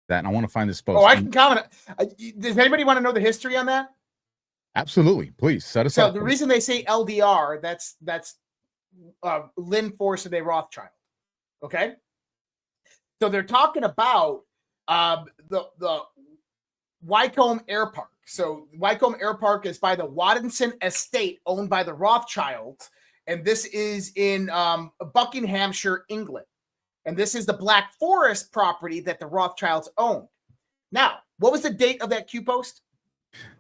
that, and I want to find this post. Oh, I can comment. Does anybody want to know the history on that? Absolutely. Please set us up. So the reason they say LDR, that's Lynn Forster de Rothschild. Okay. So they're talking about the Wycombe Air Park. So Wycombe Air Park is by the Waddinson Estate, owned by the Rothschilds, and this is in Buckinghamshire, England. And this is the Black Forest property that the Rothschilds owned. Now, what was the date of that Q post?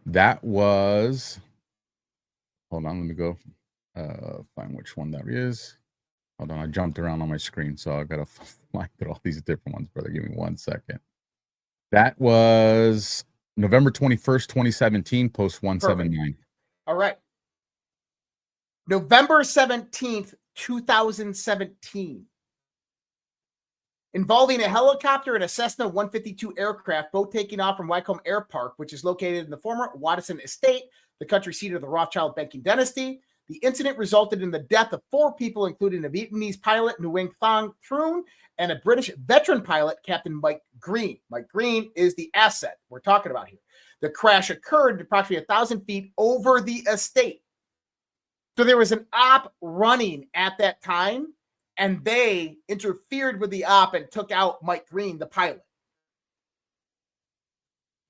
That was, hold on, let me go find which one that is. Hold on, I jumped around on my screen, so I got to fly through all these different ones, brother. Give me 1 second. That was November 21st, 2017, post 179. Perfect. All right. November 17th, 2017. Involving a helicopter and a Cessna 152 aircraft, both taking off from Wycombe Air Park, which is located in the former Waddinson Estate, the country seat of the Rothschild banking dynasty. The incident resulted in the death of 4 people, including a Vietnamese pilot, Nguyen Thong Trung, and a British veteran pilot, Captain Mike Green. Mike Green is the asset we're talking about here. The crash occurred approximately 1,000 feet over the estate. So there was an op running at that time, and they interfered with the op and took out Mike Green, the pilot.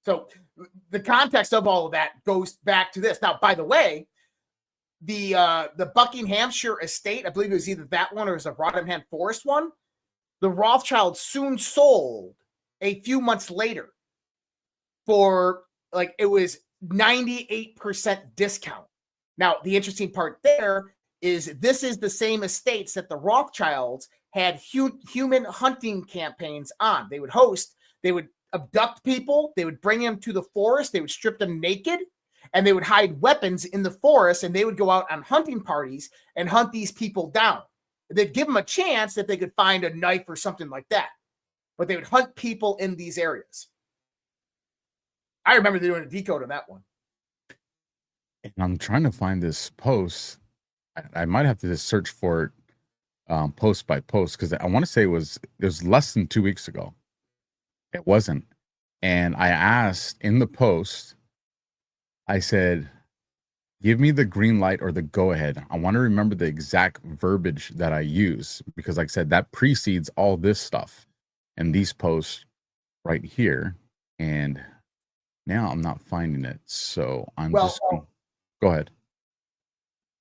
So the context of all of that goes back to this. Now, by the way, the Buckinghamshire estate, I believe it was either that one or it was the Rotherham Forest one, the Rothschilds soon sold a few months later for, like, it was 98% discount. Now, the interesting part there is this is the same estates that the Rothschilds had human hunting campaigns on. They would abduct people, they would bring them to the forest, they would strip them naked, and they would hide weapons in the forest, and they would go out on hunting parties and hunt these people down. They'd give them a chance that they could find a knife or something like that, but they would hunt people in these areas. I remember doing a decode on that one. And I'm trying to find this post. I might have to just search for it post by post, because I want to say it was less than 2 weeks ago. It wasn't. And I asked in the post, I said, give me the green light or the go ahead. I want to remember the exact verbiage that I use, because like I said, that precedes all this stuff and these posts right here. And now I'm not finding it. So go ahead.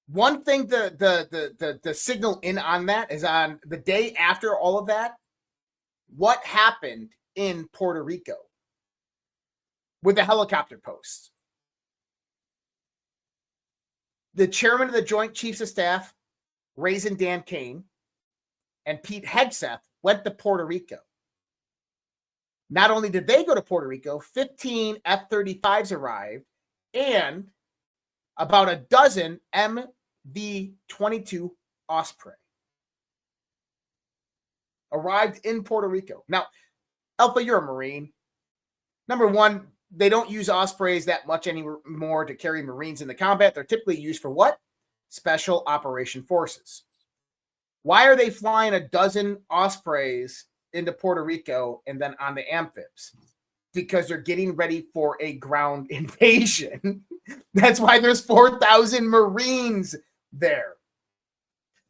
One thing the signal in on that is on the day after all of that, what happened in Puerto Rico with the helicopter posts. The chairman of the Joint Chiefs of Staff, Raisin Dan Kane, and Pete Hegseth went to Puerto Rico. Not only did they go to Puerto Rico, 15 F-35s arrived, and about a dozen MV-22 Osprey arrived in Puerto Rico. Now, Alpha, you're a Marine. Number one, they don't use Ospreys that much anymore to carry Marines into combat. They're typically used for what? Special Operation Forces. Why are they flying a dozen Ospreys into Puerto Rico and then on the amphibs? Because they're getting ready for a ground invasion. That's why there's 4,000 Marines there.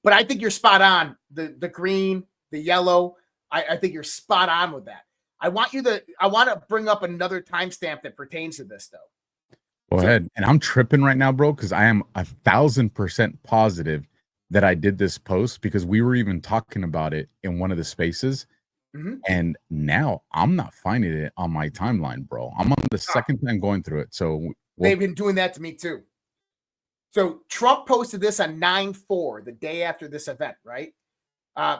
But I think you're spot on. The green, the yellow, I think you're spot on with that. I want to bring up another timestamp that pertains to this, though. Go ahead. And I'm tripping right now, bro, because I am 1,000% positive that I did this post, because we were even talking about it in one of the spaces. Mm-hmm. And now I'm not finding it on my timeline, bro. I'm on the second time going through it. So they've been doing that to me too. So Trump posted this on 9/4, the day after this event, right?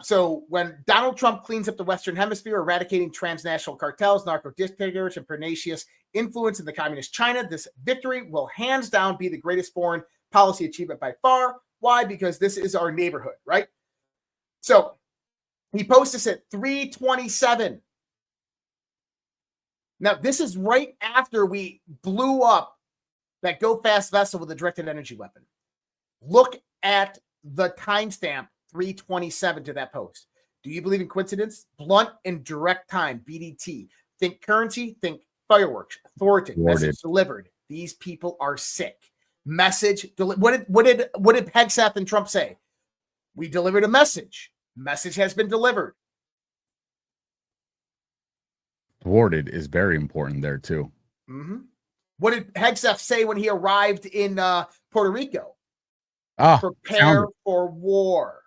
So when Donald Trump cleans up the Western Hemisphere, eradicating transnational cartels, narco dictators, and pernicious influence in the communist China, this victory will hands down be the greatest foreign policy achievement by far. Why? Because this is our neighborhood, right? So he posts this at 3:27. Now, this is right after we blew up that Go Fast vessel with a directed energy weapon. Look at the timestamp, 3:27 to that post. Do you believe in coincidence? Blunt and direct time, BDT. Think currency, think fireworks. Thwarted. Thwarted. Message delivered. These people are sick. Message. What did Hegseth and Trump say? We delivered a message. Message has been delivered. Thwarted is very important there too. Mm-hmm. What did Hegseth say when he arrived in Puerto Rico? Prepare for war.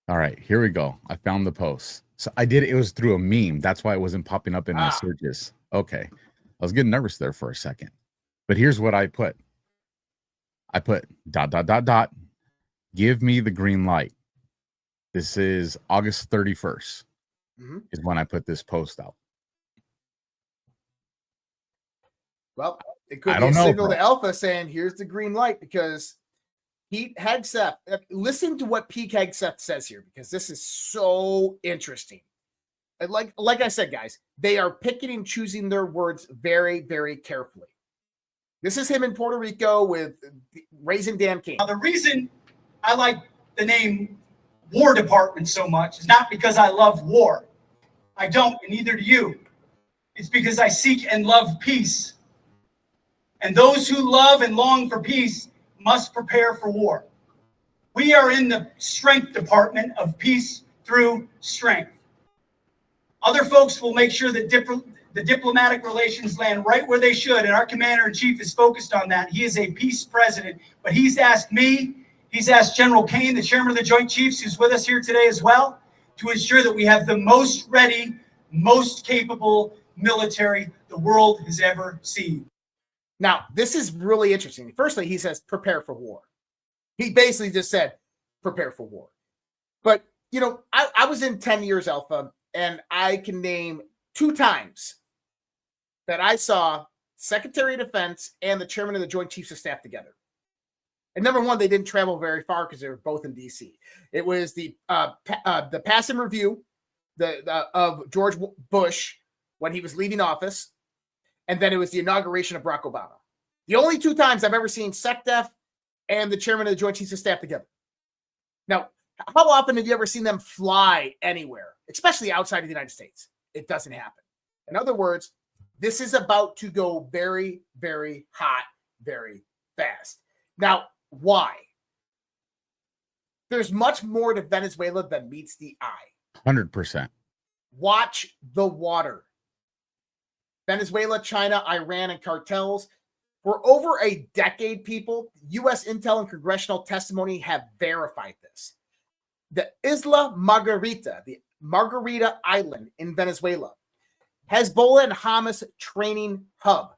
All right, here we go. I found the post. So it was through a meme. That's why it wasn't popping up in my searches. Okay. I was getting nervous there for a second. But here's what I put. I put ... Give me the green light. This is August 31st is when I put this post out. Well, it could be a signal to Alpha saying, here's the green light, because Pete Hegseth, listen to what Pete Hegseth says here, because this is so interesting. And like I said, guys, they are picking and choosing their words very, very carefully. This is him in Puerto Rico with Raising Dan King. Now, the reason I like the name War Department so much is not because I love war. I don't, and neither do you. It's because I seek and love peace. And those who love and long for peace must prepare for war. We are in the strength department of peace through strength. Other folks will make sure that the diplomatic relations land right where they should, and our commander-in-chief is focused on that. He is a peace president, but he's asked me, he's asked General Kane, the chairman of the Joint Chiefs, who's with us here today as well, to ensure that we have the most ready, most capable military the world has ever seen. Now, this is really interesting. Firstly, he says, prepare for war. He basically just said, prepare for war. But, you know, I was in 10 years Alpha, and I can name 2 times that I saw Secretary of Defense and the chairman of the Joint Chiefs of Staff together. And number one, they didn't travel very far because they were both in D.C. It was the passing review of George Bush when he was leaving office, and then it was the inauguration of Barack Obama. The only 2 times I've ever seen SecDef and the chairman of the Joint Chiefs of Staff together. Now, how often have you ever seen them fly anywhere, especially outside of the United States? It doesn't happen. In other words, this is about to go very, very hot, very fast. Now, why? There's much more to Venezuela than meets the eye. 100%. Watch the water. Venezuela, China, Iran, and cartels. For over a decade, people, U.S. intel and congressional testimony have verified this. The Isla Margarita, the Margarita Island in Venezuela, Hezbollah and Hamas training hub.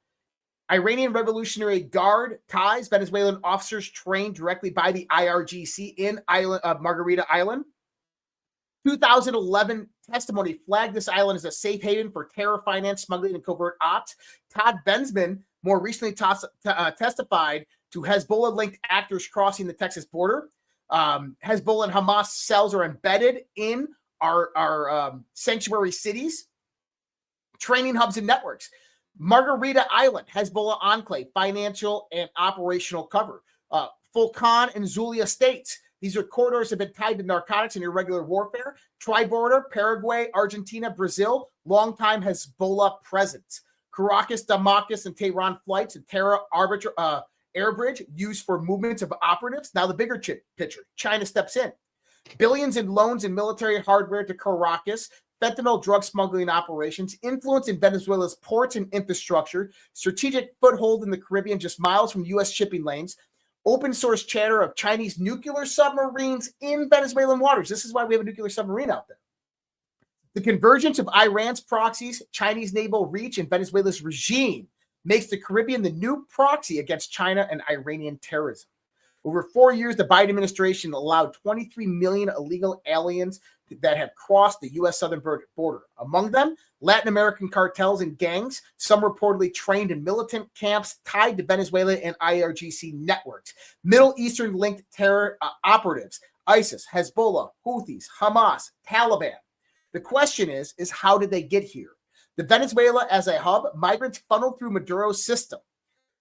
Iranian Revolutionary Guard ties, Venezuelan officers trained directly by the IRGC in Margarita Island. 2011 testimony flagged this island as a safe haven for terror, finance, smuggling, and covert ops. Todd Bensman more recently testified to Hezbollah-linked actors crossing the Texas border. Hezbollah and Hamas cells are embedded in our sanctuary cities, training hubs, and networks. Margarita Island, Hezbollah enclave, financial and operational cover. Fulcan and Zulia states. These are corridors that have been tied to narcotics and irregular warfare. Tri-border, Paraguay, Argentina, Brazil, longtime Hezbollah presence. Caracas, Damascus, and Tehran flights and Terra air bridge used for movements of operatives. Now the bigger picture, China steps in. Billions in loans and military hardware to Caracas, fentanyl drug smuggling operations, influence in Venezuela's ports and infrastructure, strategic foothold in the Caribbean just miles from U.S. shipping lanes, open source chatter of Chinese nuclear submarines in Venezuelan waters. This is why we have a nuclear submarine out there. The convergence of Iran's proxies, Chinese naval reach, and Venezuela's regime makes the Caribbean the new proxy against China and Iranian terrorism. Over 4 years, the Biden administration allowed 23 million illegal aliens that have crossed the U.S. southern border. Among them, Latin American cartels and gangs, some reportedly trained in militant camps tied to Venezuela and IRGC networks. Middle Eastern-linked terror operatives, ISIS, Hezbollah, Houthis, Hamas, Taliban. The question is how did they get here? The Venezuela as a hub, migrants funneled through Maduro's system,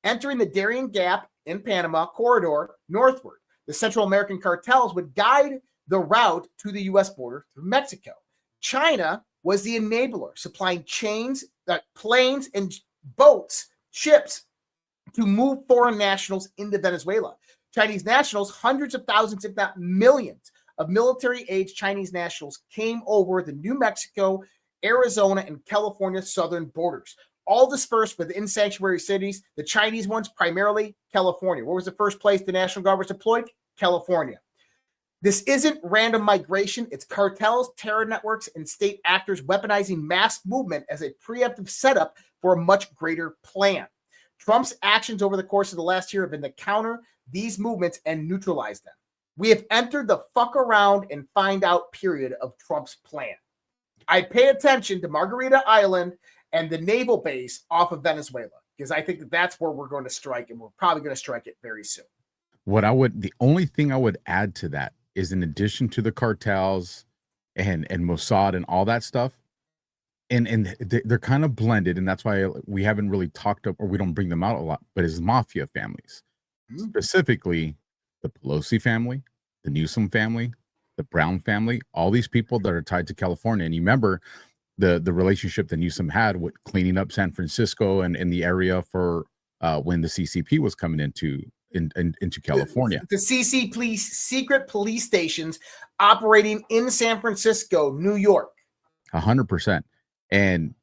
entering the Darien Gap in Panama corridor northward. The Central American cartels would guide the route to the U.S. border through Mexico. China was the enabler, supplying planes and boats, ships to move foreign nationals into Venezuela. Chinese nationals, hundreds of thousands, if not millions, of military-age Chinese nationals came over the New Mexico, Arizona, and California southern borders, all dispersed within sanctuary cities. The Chinese ones, primarily California. Where was the first place the National Guard was deployed? California. This isn't random migration. It's cartels, terror networks, and state actors weaponizing mass movement as a preemptive setup for a much greater plan. Trump's actions over the course of the last year have been to counter these movements and neutralize them. We have entered the fuck around and find out period of Trump's plan. I pay attention to Margarita Island and the naval base off of Venezuela, because I think that that's where we're going to strike, and we're probably going to strike it very soon. The only thing I would add to that is, in addition to the cartels and Mossad and all that stuff, and they're kind of blended, and that's why we haven't really talked up, or we don't bring them out a lot, but it's mafia families, specifically the Pelosi family, the Newsom family, the Brown family, all these people that are tied to California. And you remember the relationship that Newsom had with cleaning up San Francisco and in the area for when the CCP was coming into California. The CCP, secret police stations operating in San Francisco, New York. 100%. And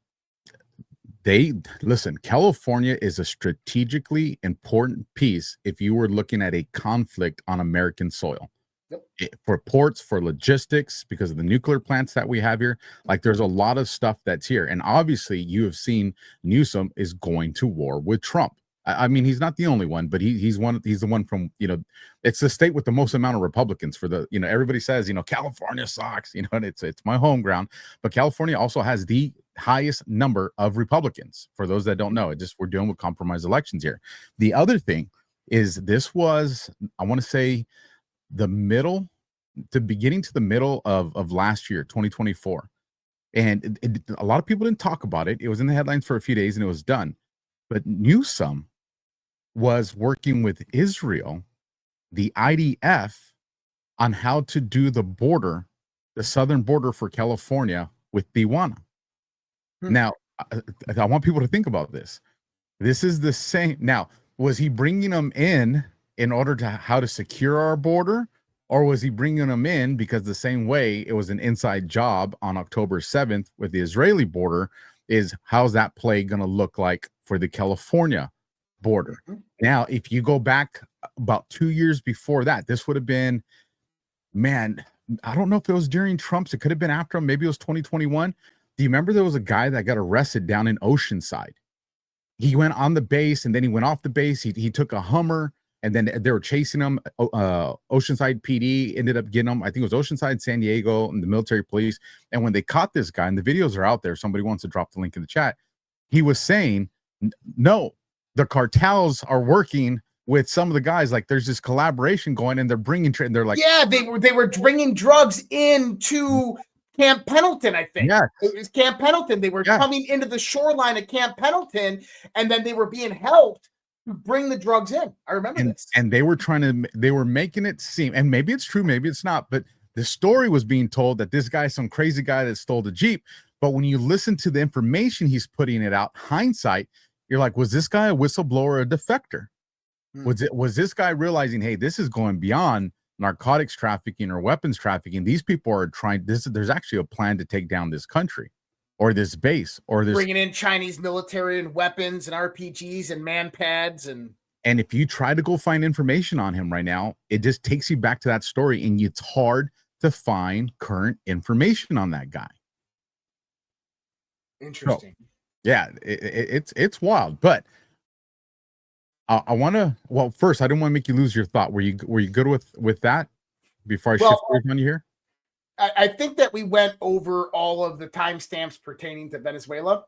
California is a strategically important piece if you were looking at a conflict on American soil. Yep. For ports, for logistics, because of the nuclear plants that we have here. Like, there's a lot of stuff that's here. And obviously you have seen Newsom is going to war with Trump. I mean, he's not the only one, but he's the one from, it's the state with the most amount of Republicans for the, everybody says, California sucks, and it's my home ground, but California also has the highest number of Republicans. For those that don't know, we're dealing with compromised elections here. The other thing is, this was, I want to say, beginning to the middle of last year, 2024. And a lot of people didn't talk about it. It was in the headlines for a few days and it was done. But Newsom was working with Israel, the IDF, on how to do the southern border for California with Tijuana. Now, I want people to think about this. This is the same. Now, was he bringing them in order to how to secure our border? Or was he bringing them in because the same way it was an inside job on October 7th with the Israeli border is, how's that play going to look like for the California border? Now, if you go back about 2 years before that, this would have been, I don't know if it was during Trump's, it could have been after him, maybe it was 2021. Do you remember there was a guy that got arrested down in Oceanside? He went on the base and then he went off the base. He took a Hummer and then they were chasing him. Oceanside PD ended up getting him. I think it was Oceanside, San Diego, and the military police. And when they caught this guy, and the videos are out there, if somebody wants to drop the link in the chat, he was saying, no, the cartels are working with some of the guys. Like, there's this collaboration going, and they're bringing, and they're like, yeah, they were bringing drugs into Camp Pendleton, I think. Yeah. It was Camp Pendleton. They were coming into the shoreline of Camp Pendleton, and then they were being helped to bring the drugs in. I remember this. And they were making it seem, and maybe it's true, maybe it's not, but the story was being told that this guy's some crazy guy that stole the Jeep. But when you listen to the information he's putting it out, hindsight, you're like, was this guy a whistleblower or a defector? Was this guy realizing, hey, this is going beyond narcotics trafficking or weapons trafficking? These people are trying there's actually a plan to take down this country or this base or this, bringing in Chinese military and weapons and RPGs and man pads. And if you try to go find information on him right now, it just takes you back to that story, and it's hard to find current information on that guy. Interesting. So, yeah, it's wild. But I want to. Well, first, I didn't want to make you lose your thought. Were you good with that? Before I shift gears on you here, I think that we went over all of the timestamps pertaining to Venezuela.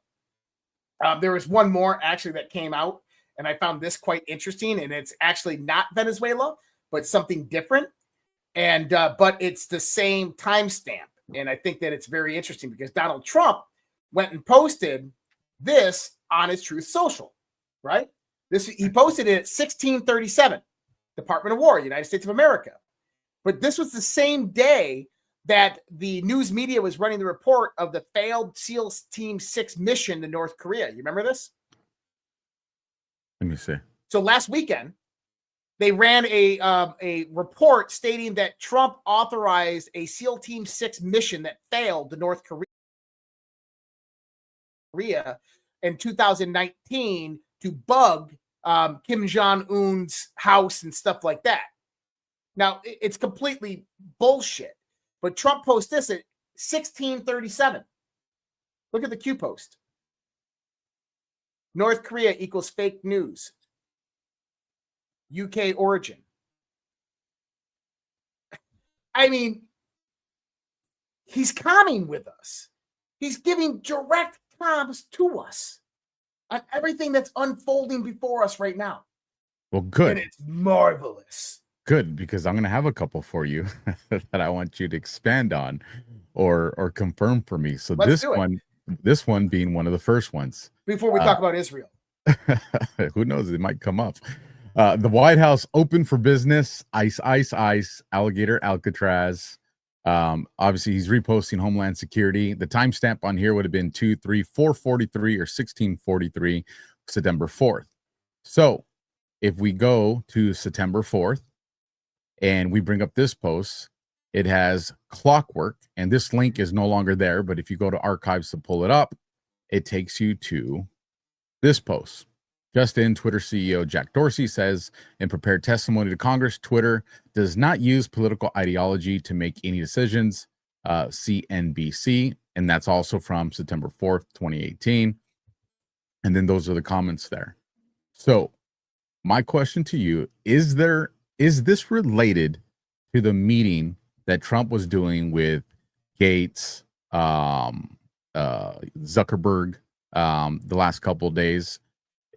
There was one more actually that came out, and I found this quite interesting. And it's actually not Venezuela, but something different. And but it's the same timestamp, and I think that it's very interesting because Donald Trump went and posted this on his Truth Social, right? He posted it at 1637, Department of War, United States of America. But this was the same day that the news media was running the report of the failed SEAL Team 6 mission to North Korea. You remember this? Let me see. So last weekend, they ran a report stating that Trump authorized a SEAL Team 6 mission that failed to North Korea in 2019 to bug Kim Jong-un's house and stuff like that. Now, it's completely bullshit. But Trump posts this at 16:37. Look at the Q post. North Korea equals fake news. UK origin. I mean, he's calming with us. He's giving direct comms to us on everything that's unfolding before us right now. Well, good. And it's marvelous. Good, because I'm going to have a couple for you that I want you to expand on or confirm for me. So Let's this one being one of the first ones. Before we talk about Israel. Who knows? It might come up. The White House open for business. Ice, ice, ice. Alligator, Alcatraz. Obviously, he's reposting Homeland Security. The timestamp on here would have been 443 or 1643, September 4th. So if we go to September 4th and we bring up this post, it has clockwork, and this link is no longer there. But if you go to archives to pull it up, it takes you to this post. Just in, Twitter CEO Jack Dorsey says in prepared testimony to Congress, Twitter does not use political ideology to make any decisions. CNBC, and that's also from September 4th, 2018. And then those are the comments there. So my question to you, is this related to the meeting that Trump was doing with Gates, Zuckerberg, the last couple of days?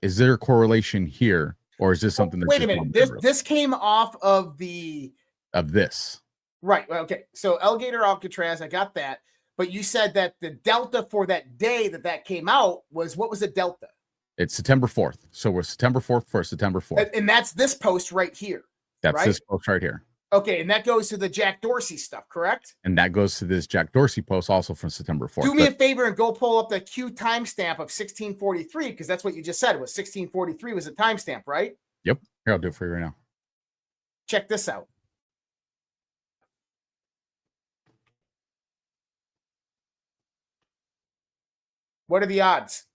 Is there a correlation here, or is this something that's wait a minute? This came off of this. Right. Okay. So Alligator Alcatraz, I got that. But you said that the delta for that day that came out was, what was the delta? It's September 4th. So we're September 4th for September 4th. And that's this post right here. That's right? this post right here. Okay. And that goes to the Jack Dorsey stuff, correct? And that goes to this Jack Dorsey post also from September 4th. Do me a favor and go pull up the Q timestamp of 1643, because that's what you just said. It was 1643 was a timestamp, right? Yep. Here, I'll do it for you right now. Check this out. What are the odds?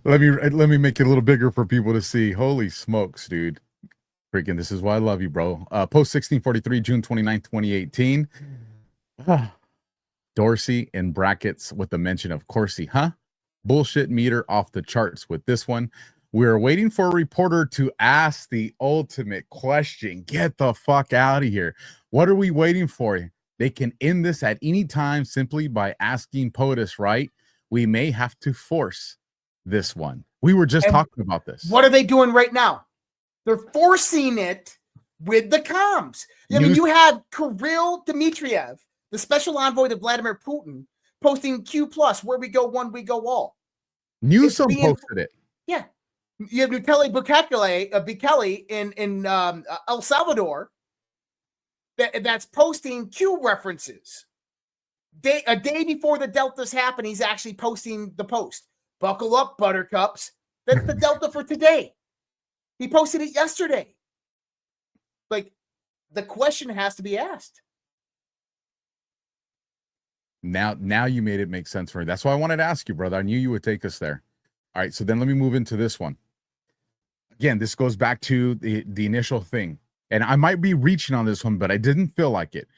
Let me make it a little bigger for people to see. Holy smokes, dude. Freaking, this is why I love you, bro. Post 1643, June 29th, 2018. Dorsey in brackets with the mention of Corsi, huh? Bullshit meter off the charts with this one. We're waiting for a reporter to ask the ultimate question. Get the fuck out of here. What are we waiting for? They can end this at any time simply by asking POTUS, right? We may have to force this one. We were just talking about this. What are they doing right now? They're forcing it with the comms. I mean, you have Kirill Dmitriev, the special envoy to Vladimir Putin, posting Q+, where we go one, we go all. Newsom posted it. Yeah. You have Nutella Bukele in El Salvador that's posting Q references. A day before the deltas happen, he's actually posting the post. Buckle up, buttercups. That's the delta for today. He posted it yesterday. Like, the question has to be asked. Now you made it make sense for me. That's why I wanted to ask you, brother. I knew you would take us there. All right, so then let me move into this one. Again, this goes back to the initial thing. And I might be reaching on this one, but I didn't feel like it.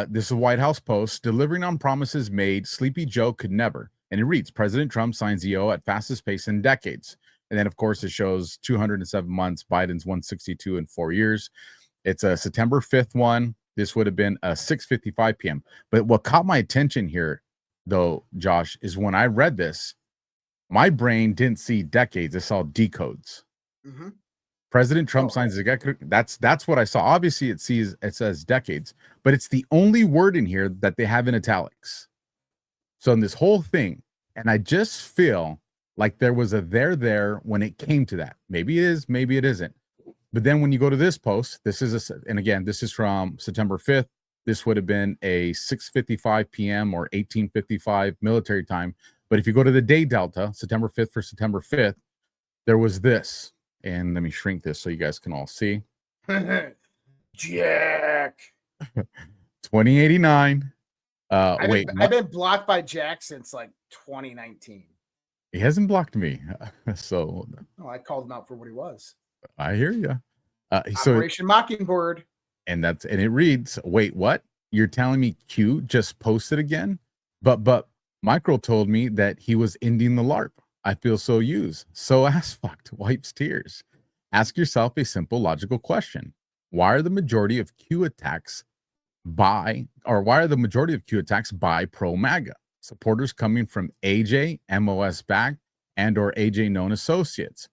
This is a White House post. Delivering on promises made, Sleepy Joe could never. And it reads, President Trump signs EO at fastest pace in decades. And then, of course, it shows 207 months. Biden's 162 in 4 years. It's a September 5th one. This would have been a 6:55 p.m. But what caught my attention here, though, Josh, is when I read this, my brain didn't see decades. It saw decodes. Mm-hmm. President Trump signs the executive. That's what I saw. Obviously, it says decades, but it's the only word in here that they have in italics. So in this whole thing, and I just feel like there was a there when it came to that. Maybe it is, maybe it isn't. But then when you go to this post, this is and again, this is from September 5th. This would have been a 6:55 p.m. or 18:55 military time. But if you go to the day delta, September 5th for September 5th, there was this. And let me shrink this so you guys can all see. Jack. 2089. I've been blocked by Jack since like 2019. He hasn't blocked me. So I called him out for what he was. I hear you. Operation Mockingbird. And it reads, wait, what? You're telling me Q just posted again? But Micro told me that he was ending the LARP. I feel so used, so ass fucked, wipes tears. Ask yourself a simple logical question. Why are the majority of Q attacks by pro MAGA? Supporters coming from AJ, MOS back, and or AJ known associates.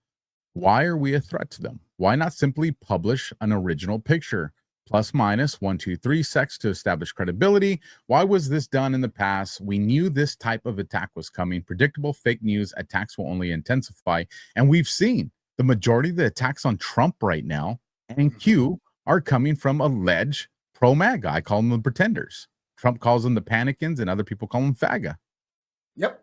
Why are we a threat to them? Why not simply publish an original picture? Plus minus 1, 2, 3 sex to establish credibility. Why was this done in the past? We knew this type of attack was coming. Predictable fake news attacks will only intensify. And we've seen the majority of the attacks on Trump right now and Q are coming from alleged pro-MAGA. I call them the pretenders. Trump calls them the panicans and other people call them FAGA. Yep.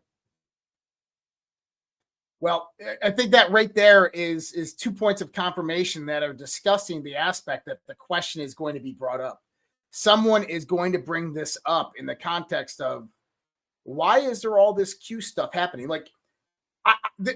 Well, I think that right there is 2 points of confirmation that are discussing the aspect that the question is going to be brought up. Someone is going to bring this up in the context of why is there all this Q stuff happening? Like,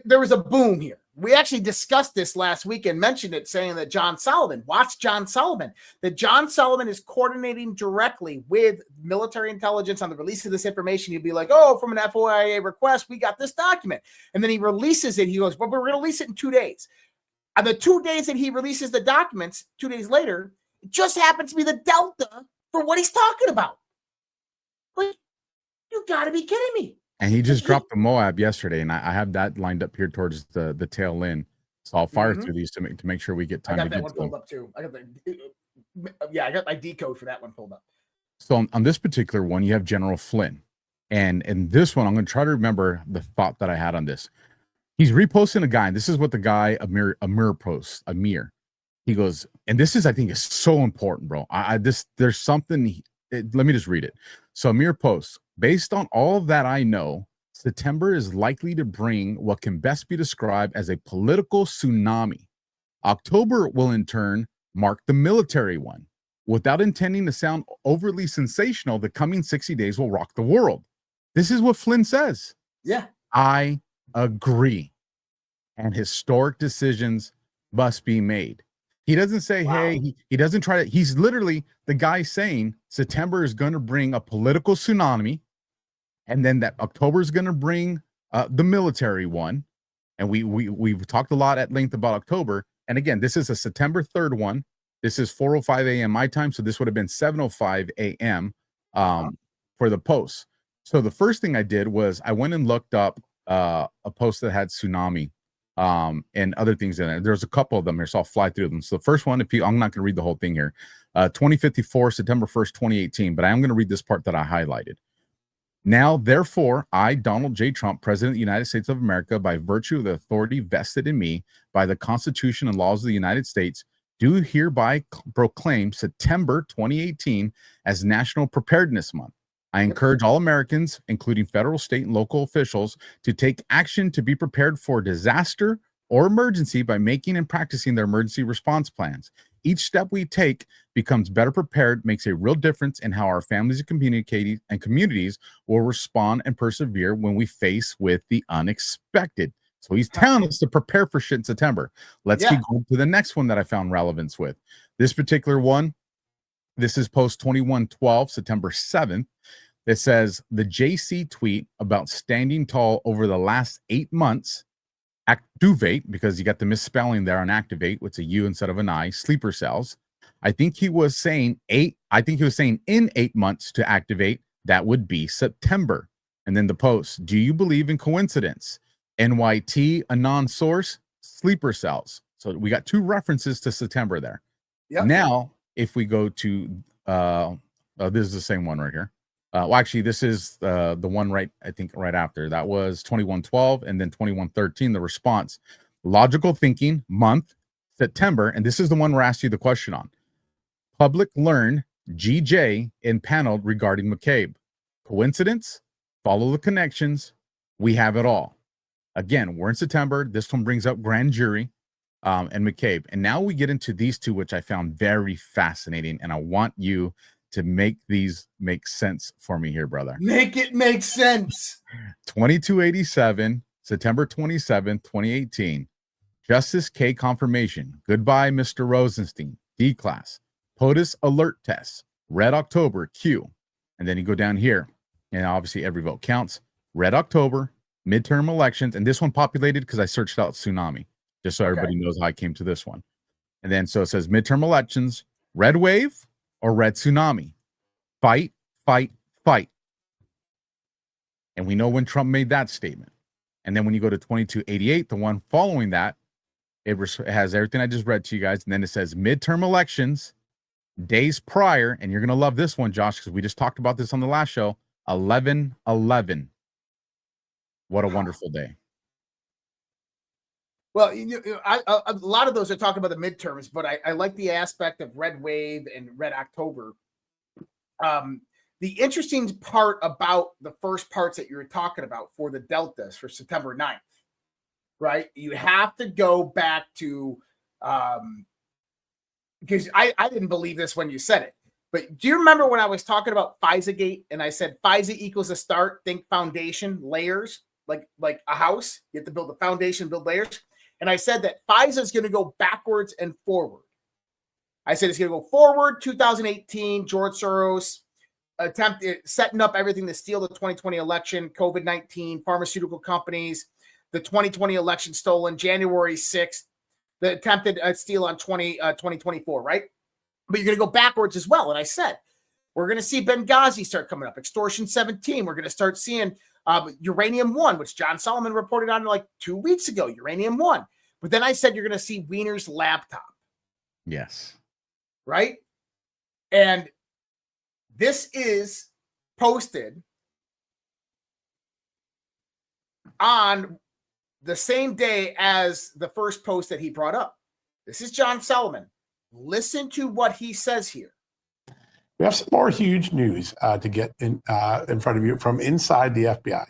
there was a boom here. We actually discussed this last week and mentioned it, saying that John Sullivan, that John Sullivan is coordinating directly with military intelligence on the release of this information. He'd be like, oh, from an FOIA request, we got this document. And then he releases it. He goes, well, we're going to release it in 2 days. And the 2 days that he releases the documents, 2 days later, it just happens to be the delta for what he's talking about. Like, you got to be kidding me. And he just dropped the Moab yesterday, and I have that lined up here towards the tail end. So I'll fire through these to make sure we get time. I got that one pulled up too. I got my decode for that one pulled up. So on this particular one, you have General Flynn, and this one, I'm going to try to remember the thought that I had on this. He's reposting a guy, and this is what the guy Amir posts. Amir, he goes, and this is, I think, is so important, bro. There's something. Let me just read it. So Amir posts, based on all that I know, September is likely to bring what can best be described as a political tsunami. October will in turn mark the military one. Without intending to sound overly sensational, the coming 60 days will rock the world. This is what Flynn says. Yeah. I agree. And historic decisions must be made. He doesn't say, hey, he doesn't try to, he's literally the guy saying September is going to bring a political tsunami, and then that October is going to bring the military one. And we've talked a lot at length about October. And again, this is a September 3rd one. This is 4:05 a.m. my time. So this would have been 7:05 a.m. For the post. So the first thing I did was I went and looked up a post that had tsunami and other things in it. There's a couple of them here, so I'll fly through them. So the first one, I'm not going to read the whole thing here. 2054, September 1st, 2018, but I am going to read this part that I highlighted. Now, therefore, I, Donald J. Trump, President of the United States of America, by virtue of the authority vested in me by the Constitution and laws of the United States, do hereby proclaim September 2018 as National Preparedness Month. I encourage all Americans, including federal, state, and local officials, to take action to be prepared for disaster or emergency by making and practicing their emergency response plans. Each step we take becomes better prepared, makes a real difference in how our families and communities will respond and persevere when we face with the unexpected. So he's telling us to prepare for shit in September. Let's keep going to the next one that I found relevance with. This particular one, this is post 2112, September 7th. It says the JC tweet about standing tall over the last 8 months, activate, because you got the misspelling there on activate, with a U instead of an I, sleeper cells. I think he was saying in 8 months to activate, that would be September. And then the post, do you believe in coincidence? NYT, a non-source, sleeper cells. So we got 2 references to September there. Yep. Now, if we go to, this is the same one right here. Well, actually, this is the one right after. That was 2112 and then 2113, the response. Logical thinking, month, September, and this is the one we're asking you the question on. Public learn GJ impaneled regarding McCabe. Coincidence? Follow the connections. We have it all. Again, we're in September. This one brings up grand jury and McCabe. And now we get into these two, which I found very fascinating. And I want you to make these make sense for me here, brother. Make it make sense. 2287, September 27th, 2018. Justice K confirmation. Goodbye, Mr. Rosenstein. D class. POTUS alert test. Red October, Q. And then you go down here. And obviously every vote counts. Red October, midterm elections. And this one populated because I searched out tsunami, just so everybody knows how I came to this one. And then so it says midterm elections, red wave or red tsunami. Fight, fight, fight. And we know when Trump made that statement. And then when you go to 2288, the one following that, it has everything I just read to you guys. And then it says midterm elections, days prior. And you're going to love this one, Josh, because we just talked about this on the last show. 11/11. What a wonderful day. Well, a lot of those are talking about the midterms, but I like the aspect of red wave and red October. The interesting part about the first parts that you're talking about for the deltas for September 9th, right? You have to go back to, because I didn't believe this when you said it, but do you remember when I was talking about FISA-gate and I said FISA equals a start, think foundation, layers, like a house, you have to build a foundation, build layers. And I said that FISA is going to go backwards and forward. I said it's going to go forward, 2018, George Soros setting up everything to steal the 2020 election, COVID-19, pharmaceutical companies, the 2020 election stolen, January 6th, the attempted steal on 2024, right? But you're going to go backwards as well. And I said, we're going to see Benghazi start coming up, extortion 17. We're going to start seeing Uranium 1, which John Solomon reported on like 2 weeks ago, Uranium 1. But then I said you're going to see Wiener's laptop. Yes. Right? And this is posted on the same day as the first post that he brought up. This is John Solomon. Listen to what he says here. We have some more huge news to get in front of you from inside the FBI.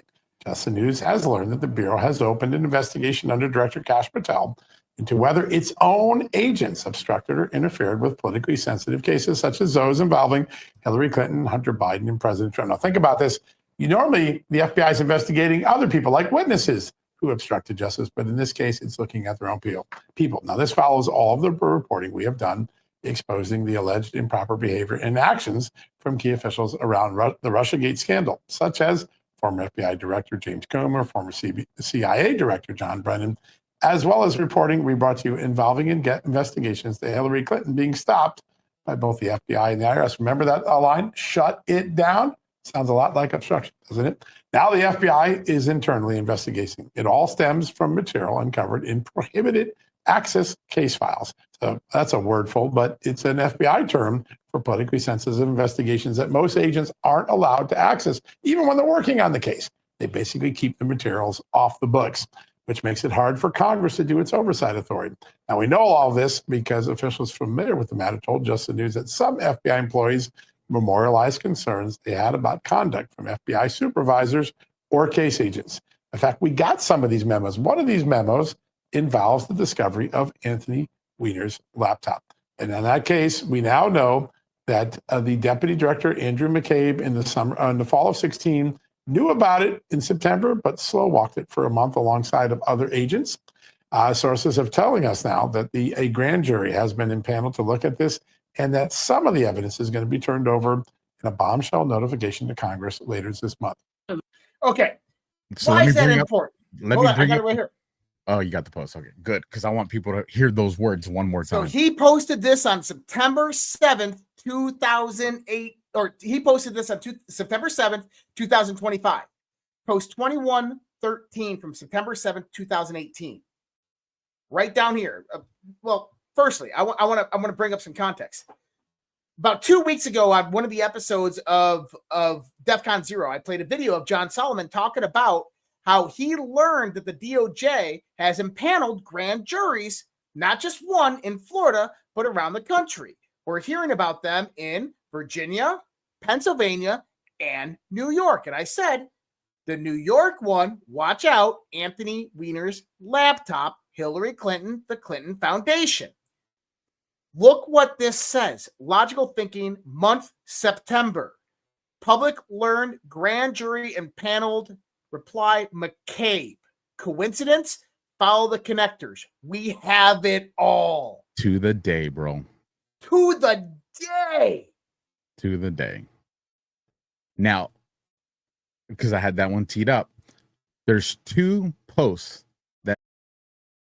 Just the News has learned that the Bureau has opened an investigation under Director Kash Patel into whether its own agents obstructed or interfered with politically sensitive cases such as those involving Hillary Clinton, Hunter Biden, and President Trump. Now, think about this. Normally, the FBI is investigating other people like witnesses who obstructed justice, but in this case, it's looking at their own people. Now, this follows all of the reporting we have done exposing the alleged improper behavior and actions from key officials around the Russiagate scandal, such as former FBI Director James Comer, former CIA Director John Brennan, as well as reporting we brought to you involving investigations to Hillary Clinton being stopped by both the FBI and the IRS. Remember that line? Shut it down? Sounds a lot like obstruction, doesn't it? Now the FBI is internally investigating. It all stems from material uncovered in prohibited access case files. So that's a wordful, but it's an FBI term for politically sensitive investigations that most agents aren't allowed to access, even when they're working on the case. They basically keep the materials off the books, which makes it hard for Congress to do its oversight authority. Now, we know all this because officials familiar with the matter told Just the News that some FBI employees memorialized concerns they had about conduct from FBI supervisors or case agents. In fact, we got some of these memos. One of these memos involves the discovery of Anthony Weiner's laptop. And in that case, we now know that the Deputy Director, Andrew McCabe, in the fall of 16, knew about it in September, but slow-walked it for a month alongside of other agents. Sources have telling us now that a grand jury has been impaneled to look at this, and that some of the evidence is going to be turned over in a bombshell notification to Congress later this month. Okay. So why is that important? I got it right here. Oh, you got the post. Okay, good. Because I want people to hear those words one more time. So he posted this on September 7th, 2008, or he posted this on September 7th, 2025. Post 2113 from September 7th, 2018. Right down here. Well, firstly, I want to bring up some context. About 2 weeks ago on one of the episodes of DEFCON 0, I played a video of John Solomon talking about how he learned that the DOJ has impaneled grand juries not just one in Florida, but around the country. We're hearing about them in Virginia, Pennsylvania, and New York. And I said, the New York one, watch out, Anthony Weiner's laptop, Hillary Clinton, the Clinton Foundation. Look what this says. Logical thinking, month, September. Public learned, grand jury impaneled, reply McCabe. Coincidence? Follow the connectors. We have it all. To the day, bro. To the day. To the day. Now, because I had that one teed up, there's 2 posts